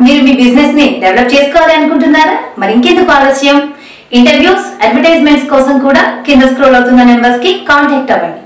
మీరు మీ బిజినెస్ ని డెవలప్ చేసుకోవాలి అనుకుంటున్నారా? మరి ఇంకెందుకు ఆలస్యం? ఇంటర్వ్యూస్, అడ్వర్టైజ్మెంట్స్ కోసం కూడా కింద స్క్రోల్ అవుతున్న నెంబర్స్ కి కాంటాక్ట్ అవ్వండి.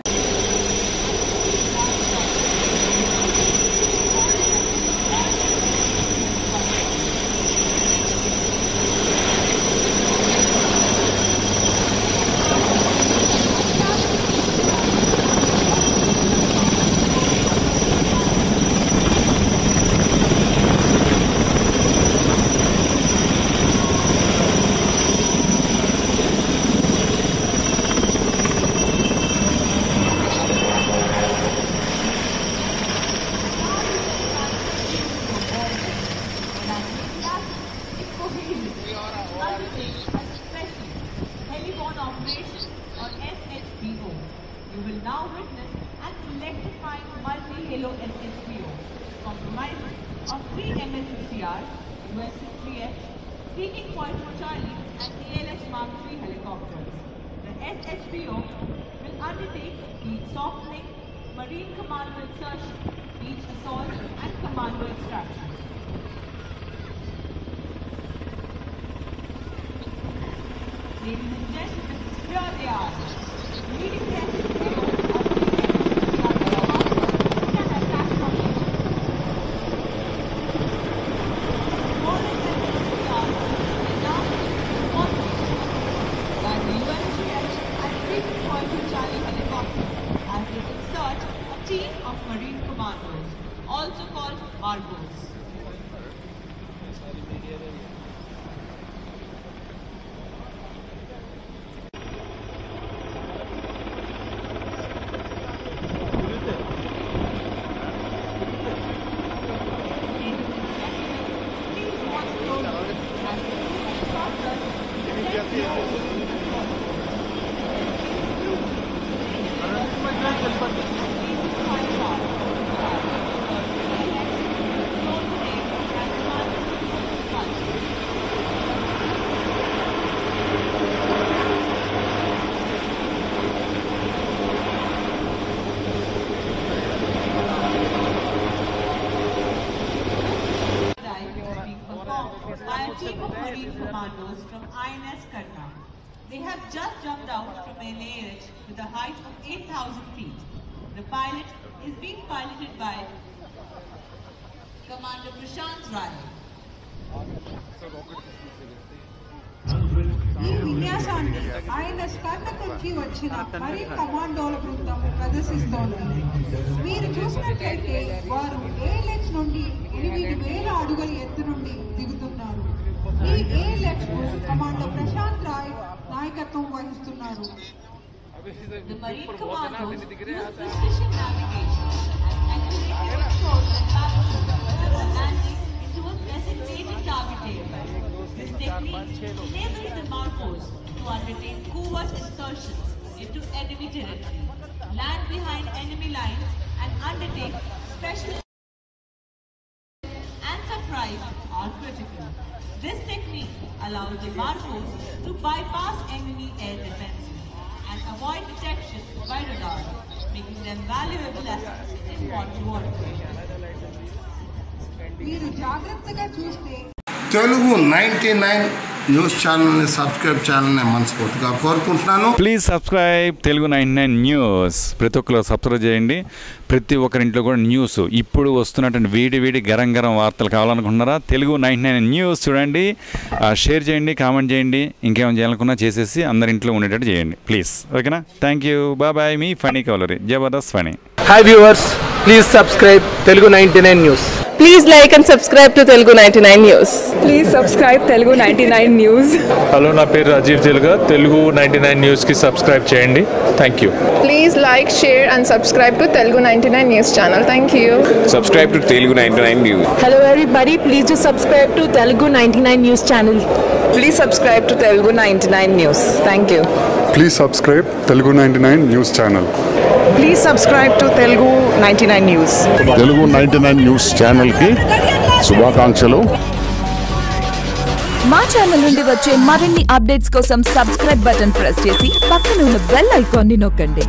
You will now witness an electrifying multi-halo SHBO compromising of 3 MSCR, US-3F, Seeking Point for Charlie and ALH Mark III helicopters. The SHBO will undertake beach softening, marine commando insertion, beach assault and commando extraction. Ladies and gentlemen, here they are. Leading the SHBO can attack from Foreign SHBR is now by the USGS and Seeking Point for Charlie helicopter as they insert a team of marine commandos, also called Margos. By a team of marine commandos from INS Karna. They have just jumped out from an ALH with a height of 8,000 feet. The pilot is being piloted by Commander Prashant Rai. ఈ విన్యాసాన్ని INS కర్ణకుడికి వచ్చిన marine కమాండోల బృందం ప్రదర్శిస్తోంది. మీరు చూసినట్లయితే వారు ALX నుండి 8,000 అడుగుల ఎత్తు నుండి దిగుతున్నారు. ఈ ఏఎల్ఎక్స్ కు కమాండర్ ప్రశాంత్ రాయ్ నాయకత్వం వహిస్తున్నారు. The marine commandos use precision navigation and accuracy control and balance the landing into a designated target area. This technique enables the Marcos to undertake covert insertions into enemy territory, land behind enemy lines and undertake special and surprise are critical. This technique allows the Marcos to bypass enemy air defenses and avoid detection by radar, making them valuable assets in water warfare. మీరు జాగ్రత్తగా చూస్తే Telugu 99 news ఛానల్ని subscribe చేయాలని మనస్ఫూర్తిగా కోరుకుంటున్నాను. Please subscribe Telugu 99 news. ప్రతి ఒక్కరు subscribe చేయండి. ప్రతి ఒక్కరింట్లో కూడా న్యూస్ ఇప్పుడు వస్తున్నటువంటి వేడి గరం వార్తలు కావాలనుకుంటున్నారా? తెలుగు 99 న్యూస్ చూడండి, షేర్ చేయండి, కామెంట్ చేయండి, ఇంకేమైనా చేయాలనుకున్నా చేసేసి అందరింట్లో ఉండేటట్టు చేయండి ప్లీజ్. ఓకేనా? Thank you, bye. మీ ఫనీ కవలరీ Jabardasth Phani. Hi viewers, please subscribe Telugu 99 news. Please like and subscribe to Telugu 99 News. Please subscribe Telugu 99 News. Hello, నా పేరు రాజీవ్ తెలుగా. తెలుగు 99 న్యూస్కి సబ్స్క్రైబ్ చేయండి. Thank you. Please like, share and subscribe to Telugu 99 News channel. Thank you. Subscribe to Telugu 99 News. Hello everybody, please do subscribe to Telugu 99 News channel. Please subscribe to Telugu 99 News. Thank you. Please subscribe Telugu 99 News channel. Please subscribe to Telugu 99 News. Telugu 99 News channel ki శుభాకాంక్షలు. మా channel నుండి వచ్చే మరిన్ని updates కోసం subscribe button press చేసి పక్కన ఉన్న bell icon ని నొక్కండి.